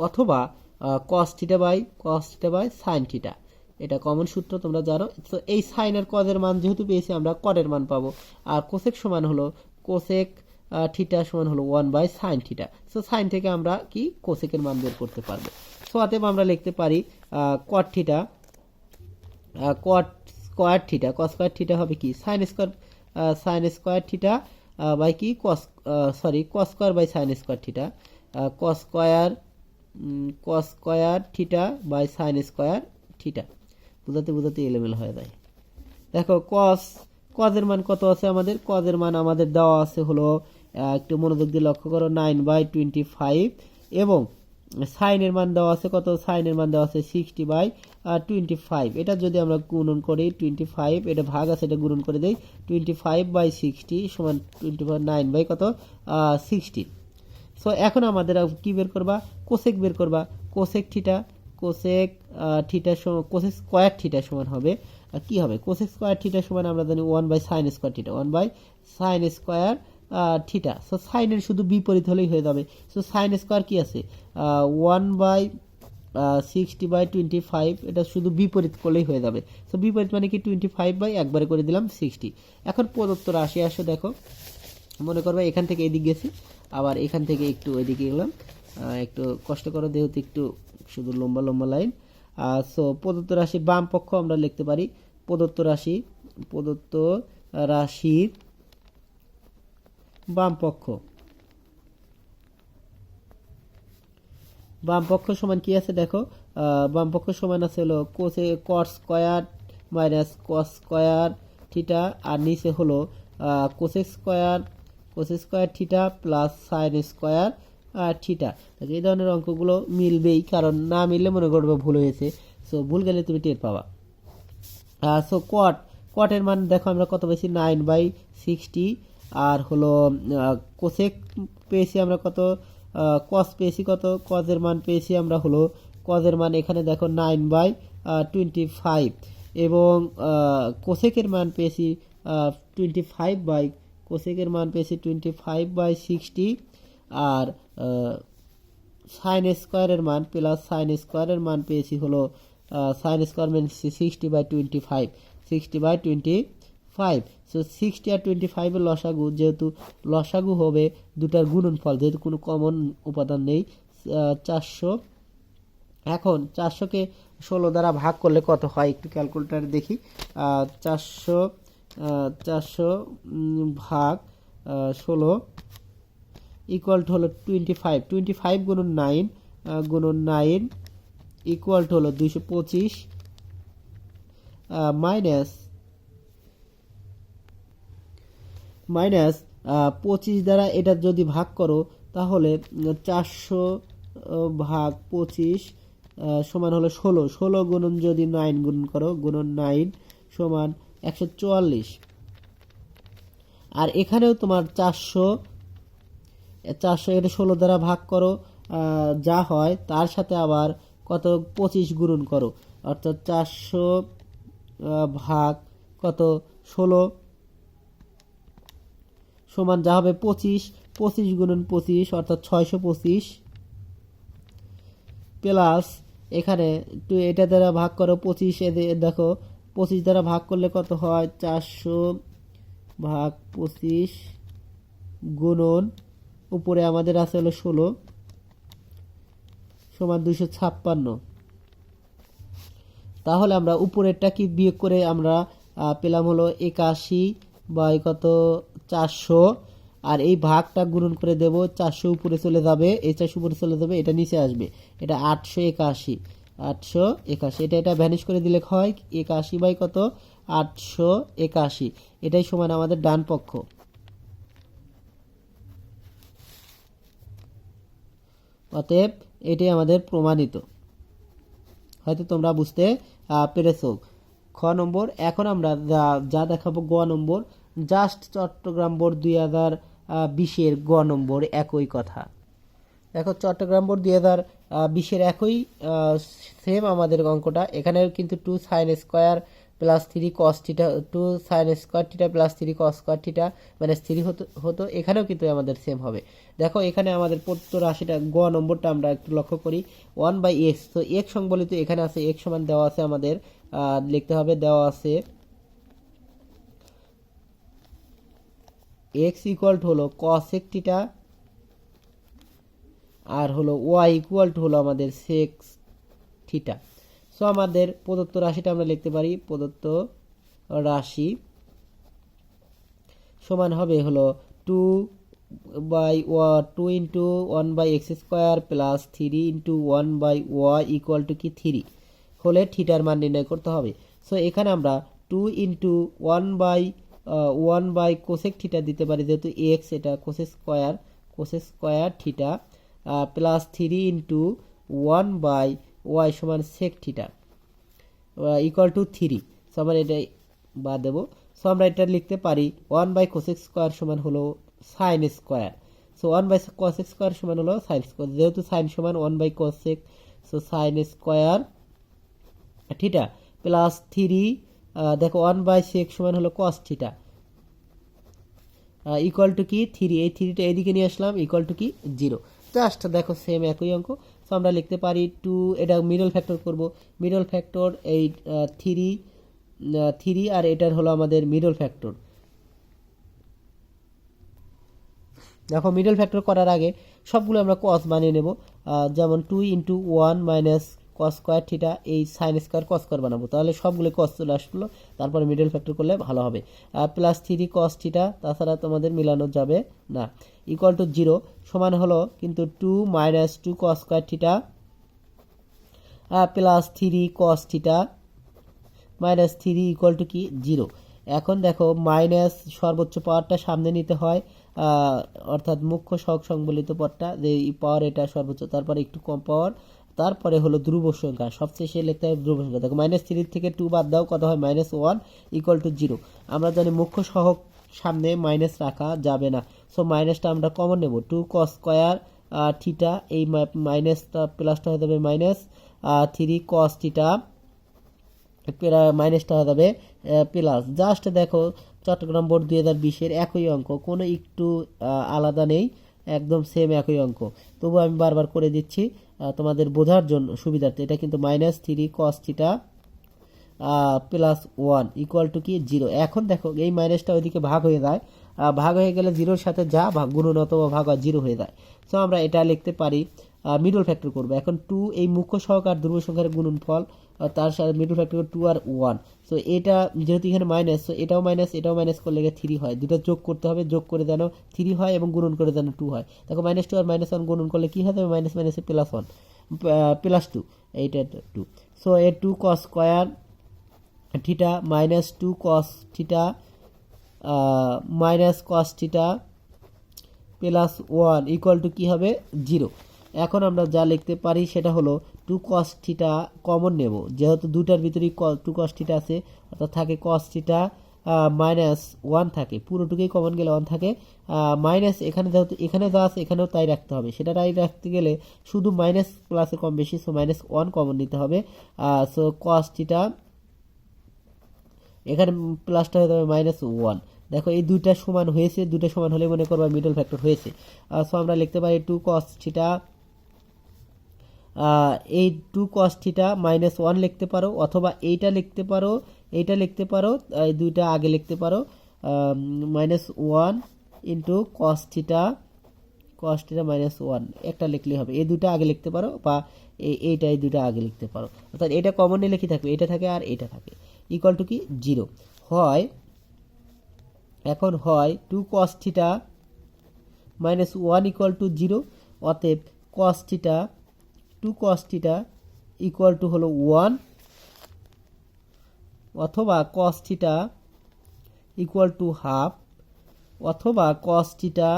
অথবা cos theta by sine theta. এটা কমন সূত্র, তোমরা জানো। তো এই সাইন আর কজের মান যেহেতু পেয়েছি, আমরা কটের মান পাবো। আর কোসেক সমান হলো কোসেক থিটা সমান হলো 1 by sine theta. So sine থেকে আমরা কি কোসেকের মান বের করতে পারবো। সো অতএব আমরা লিখতে পারি cot theta cot square theta, cos square theta হবে কি সাইন স্কোয়ার থিটা বাই কি cos square by sine square theta, cos square theta by sine square theta. বুঝাতে এলোমেল হয়ে যায়। দেখো কজের মান কত আছে আমাদের? কজের মান আমাদের দেওয়া আছে হলো, একটু মনোযোগ দিয়ে লক্ষ্য করো, 9/25, এবং সাইনের মান দেওয়া আছে কত? সাইনের মান দেওয়া আছে 60/25। এটা যদি আমরা গুণন করি 25, এটা ভাগ আছে, এটা গুণন করে দেই 25/60 সমান 9 বাই কত 60। সো এখন আমাদের কি বের করবা? কোসেক বের করবা। কোসেক স্কোয়ার থিটা সমান হবে কি হবে? কোসেক স্কোয়ার থিটা সমান আমরা জানি 1 by sine square theta, 1 by sine square theta. So সাইনের শুধু বিপরীত হলেই হয়ে যাবে। সো সাইন স্কোয়ার কি আছে? 1 বাই 60/25, এটা শুধু বিপরীত করলেই হয়ে যাবে। সো বিপরীত মানে কি 25 বাই একবারে করে দিলাম 60। এখন প্রদত্ত রাশি আসো, দেখো মনে করবে এখান থেকে এদিকে গেছি, আবার এখান থেকে একটু ওইদিকে গেলাম, একটু কষ্ট করে যেহেতু একটু শুধু লম্বা লম্বা লাইন। সো প্রদত্ত রাশি বাম পক্ষ আমরা লিখতে পারি প্রদত্ত রাশির বাম পক্ষ সমান কি আছে? দেখো বাম পক্ষ সমান আছে হলো cot square minus cos square theta, আর নিচে হলো cosec square theta plus sine square theta. এই ধরনের অঙ্কগুলো মিলবেই, কারণ না মিললে মনে করবে ভুল হয়েছে। সো ভুল গেলে তুমি টের পাবা। সো কটের মান দেখো আমরা কত পেয়েছি? 9/60, আর হলো কোসেক পেয়েছি আমরা কত? কস পেয়েছি কত? কজের মান পেয়েছি আমরা হলো, কজের মান এখানে দেখো 9/25, এবং কোসেকের মান পেয়েছি 25/60, আর সাইন স্কোয়ারের মান প্লাস সাইন স্কোয়ারের মান পেয়েছি হলো সাইন স্কোয়ার মানে 60/25। সো 60 আর 25 এর লসাগু, যেহেতু লসাগু হবে দুটার গুণনফল, যেহেতু কোনো কমন উপাদান নেই, 400। এখন 400-কে 16 দ্বারা ভাগ করলে কত হয় একটু ক্যালকুলেটারে দেখি। 400 ভাগ 16 ইকুয়াল টু হলো 25 গুণন 9 ইকুয়াল টু হলো 225, মাইনাস 25 দ্বারা এটা যদি ভাগ করো, তাহলে 400 ভাগ 25 সমান হলো 16 গুণন যদি 9 গুণন করো, গুণন 9 সমান 144। আর এখানেও তোমার 400 এটা 16 দ্বারা ভাগ করো, যা হয় তার সাথে আবার কত 25 গুণন করো, অর্থাৎ 400 ভাগ কত 16 সমান যা হবে 25 গুণন 25 অর্থাৎ 625, প্লাস এখানে এটা দ্বারা ভাগ করো 25, দেখো 25 দ্বারা ভাগ করলে কত হয়? 400 ভাগ 25 গুণন উপরে আমাদের আছে হলো 16 সমান 256। তাহলে আমরা উপরেরটা কি বিয়োগ করে আমরা পেলাম হলো 81 বাই কত 400, আর এই ভাগটা গুণন করে দেব, 400 উপরে চলে যাবে, এই 400 উপরে চলে যাবে, এটা নিচে আসবে, এটা 881, এটা ভ্যানিশ করে দিলে হয় 81 বাই কত 881। এটাই সমান আমাদের ডান পক্ষ। অতএব এটাই আমাদের প্রমাণিত। হয়তো তোমরা বুঝতে পেরেছো। খ নম্বর। এখন আমরা যা দেখাবো গ নম্বর। জাস্ট চট্টগ্রাম বোর্ড 20-এর গ নম্বর একই কথা। দেখো চট্টগ্রাম বোর্ড 2020-এর একই সেম আমাদের অঙ্কটা, এখানেও কিন্তু 2 sign square plus 3 cos theta, 2 sign square theta plus 3 কস স্কোয়ার থিটা মাইনাস 3 হতো এখানেও কিন্তু আমাদের সেম হবে। দেখো এখানে আমাদের প্রদত্ত রাশিটা গ নম্বরটা আমরা একটু লক্ষ্য করি, 1/x, তো x সংবলিত এখানে আছে, x সমান দেওয়া আছে আমাদের, লিখতে হবে দেওয়া আছে x ইকুয়াল টু হলো cosec থিটা আর হলো y ইকুয়াল টু হলো আমাদের sec থিটা। সো আমাদের প্রদত্ত রাশিটা আমরা লিখতে পারি, প্রদত্ত রাশি সমান হবে হলো 2 into 1/x square plus 3 into 1/y equal to কি 3 হলে থিটার মান নির্ণয় করতে হবে। সো এখানে আমরা 2 ইন্টু 1/1 কোসেক থিটা দিতে পারি, যেহেতু এক্স এটা cosec square theta plus 3 into 1/y সমান sec theta equal to 3। So আমরা এটা বাদ দেবো। সো আমরা এটা লিখতে পারি 1/কোসেক স্কোয়ার সমান হলো সাইন স্কোয়ার। সো 1/কোসেক স্কোয়ার সমান হলো সাইন স্কোয়ার, যেহেতু সাইন সমান 1/কোসেক, so sine square theta plus 3, দেখো 1/সেক সমান হলো কস থিটা ইকুয়াল টু কি 3, এই 3টা এদিকে নিয়ে আসলাম ইকুয়াল টু কি 0। জাস্ট দেখো সেম একই অঙ্ক। সো আমরা লিখতে পারি 2, এটা মিডল ফ্যাক্টর করব, মিডল ফ্যাক্টর এই 3 আর এটার হলো আমাদের মিডল ফ্যাক্টর। দেখো মিডল ফ্যাক্টর করার আগে সবগুলো আমরা কস বানিয়ে নেব, যেমন 2 into 1 minus cos square theta, এই সাইন স্কোয়ার কস স্কোয়ার বানাবো, তাহলে সবগুলো কস চলে আসলো, তারপরে মিডল ফ্যাক্টর করলে ভালো হবে। প্লাস 3 কস থিটা, তাছাড়া তোমাদের মিলানো যাবে না, ইকুয়াল টু 0 সমান হলো কিন্তু 2 minus 2 cos square theta plus 3 cos theta minus 3 equal to কি 0। এখন দেখো মাইনাস সর্বোচ্চ পাওয়ারটা সামনে নিতে হয়, অর্থাৎ মুখ্য সহগ সংবলিত পদটা, যে পাওয়ার এটা সর্বোচ্চ, তারপরে একটু কম পাওয়ার, তারপরে হলো ধ্রুব সংখ্যা, সবচেয়ে সে লিখতে হবে ধ্রুব সংখ্যা। দেখো -3 থেকে 2 বাদ দাও, কত হয় -1 ইকুয়াল টু 0। আমরা জানি মুখ্য সহগ সামনে মাইনাস রাখা যাবে না, সো মাইনাসটা আমরা কমন নেব, 2 কস স্কোয়ার থিটা, এই মাইনাসটা প্লাসটা হয়ে যাবে মাইনাস 3 কস থিটা মাইনাসটা হয়ে যাবে প্লাস। জাস্ট দেখো চট্টগ্রাম বোর্ড 2020-এর একই অঙ্ক, কোনো একটু আলাদা নেই, একদম সেম একই অঙ্ক। তবু আমি বারবার করে দিচ্ছি তোমাদের বোঝার জন্য সুবিধার্থে, এটা কিন্তু -3 কস থিটা প্লাস 1 ইকুয়াল টু কি 0। এখন দেখো এই মাইনাসটা ওইদিকে ভাগ হয়ে যায়, ভাগ হয়ে গেলে 0-এর সাথে যা ভাগ গুণন অথবা ভাগ হয় 0 হয়ে যায়। সো আমরা এটা লিখতে পারি, মিডল ফ্যাক্টর করবো এখন 2, এই মুখ্য সহগ আর ধ্রুব সংখ্যার গুণনফল, তার সাথে মিডল ফ্যাক্টর 2 আর 1। সো এটা যেহেতু এখানে মাইনাস, সো এটাও মাইনাস করলে 3 হয়, দুটো যোগ করতে হবে, যোগ করে যেন 3 হয় এবং গুণন করে যেন 2 হয়। দেখো -2 আর -1 গুণন করলে কি হবে, মাইনাস মাইনাসে প্লাস 1 প্লাস 2, এইটা 2। সো এ 2 cos square theta minus 2 cos theta minus cos theta plus 1 equal to কী হবে 0। এখন আমরা যা লিখতে পারি সেটা হলো 2 কস থিটা কমন নেব, যেহেতু দুটার ভিতরেই 2 কস থিটা আছে, অর্থাৎ থাকে কস থিটা -1 থাকে, পুরোটুকুই কমন গেলে 1 থাকে, মাইনাস এখানে যেহেতু এখানে যা আছে এখানেও তাই রাখতে হবে, সেটা তাই রাখতে গেলে শুধু মাইনাস প্লাসে কম বেশি, সো -1 কমন নিতে হবে। সো কস থিটা এখানে প্লাসটা হয়ে যাবে -1। দেখো এই দুইটা সমান হয়েছে, দুইটা সমান হলে মনে করবা মিডল ফ্যাক্টর হয়েছে। সো আমরা লিখতে পারি 2 কস থিটা, এই 2 কস থিটা -1 লিখতে পারো, অথবা এইটা লিখতে পারো, এইটা লিখতে পারো, এই দুইটা আগে লিখতে পারো, -1 ইন্টু কস থিটা -1 একটা লিখলেই হবে, এই দুইটা আগে লিখতে পারো, বা এই দুইটা আগে লিখতে পারো, অর্থাৎ এটা কমন নিলে কি থাকবে, এটা থাকে আর এটা থাকে, ইকুয়াল টু কি 0 হয়। এখন হয় 2 cos থিটা -1 ইকুয়াল টু 0, অতএব cos theta 2 cos theta equal to হলো 1, অথবা cos theta equal to half, অথবা cos থিটা,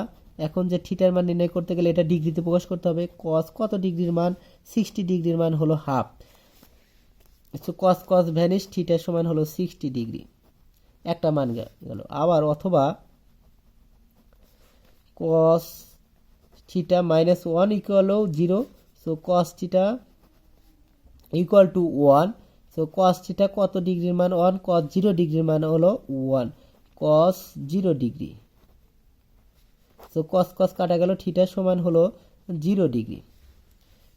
এখন যে থিটার মান নির্ণয় করতে গেলে এটা ডিগ্রিতে প্রকাশ করতে হবে, cos কত ডিগ্রির মান, 60 ডিগ্রির মান হলো হাফ। সো cos ভ্যানিশ, থিটার সমান হলো 60 ডিগ্রি, একটা মান গেল। আবার অথবা cos theta minus 1 equal 0, so cos theta equal to 1, so cos theta কত ডিগ্রির মান 1, কস 0 ডিগ্রির মান হলো 1, কস 0 ডিগ্রি, সো কস কস কাটা গেল, থিটা সমান হলো 0 ডিগ্রি।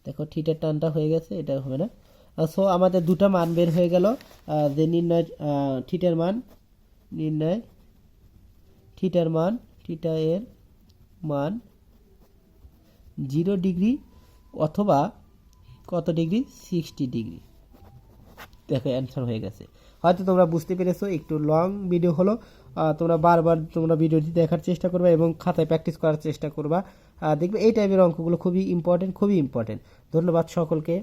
দেখো থিটার টানটা হয়ে গেছে, এটা হবে না। সো আমাদের দুটো মান বের হয়ে গেল, যে নির্ণয় থিটার মান, নির্ণয় থিটার মান, থিটা এর মান 0 ডিগ্রি অথবা কত ডিগ্রি, 60 ডিগ্রি। দেখো অ্যান্সার হয়ে গেছে। হয়তো তোমরা বুঝতে পেরেছো, একটু লং ভিডিও হলো, তোমরা বারবার তোমরা ভিডিওটি দেখার চেষ্টা করবা এবং খাতায় প্র্যাকটিস করার চেষ্টা করবা। দেখবে এই টাইপের অঙ্কগুলো খুবই ইম্পর্টেন্ট, খুবই ইম্পর্টেন্ট। ধন্যবাদ সকলকে।